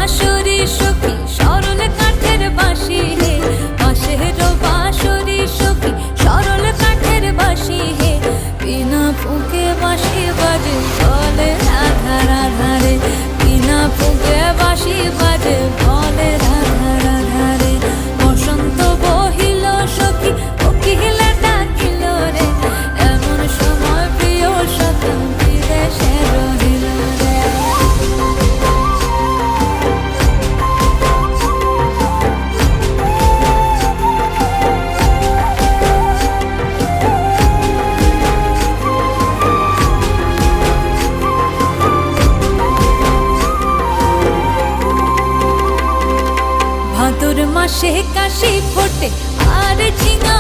বাঁশরি সখী সরল কাঠের বাঁশি হে, বাঁশের বাঁশরি সখী সরল কাঠের বাঁশি হে, বিনা ফুঁকে বাঁশি বাজে বলে রাধা রাধা রে, বিনা ফুঁকে বাঁশি বাজে বলে রাধা রাধা রে। বসন্ত বহিল সখী কোকিলা ডাকিল রে, এমন সময় প্রিয় সখা বিদেশে রহিল রে। ভাদর মাসে কাশি ফোটে আর ঝিঙা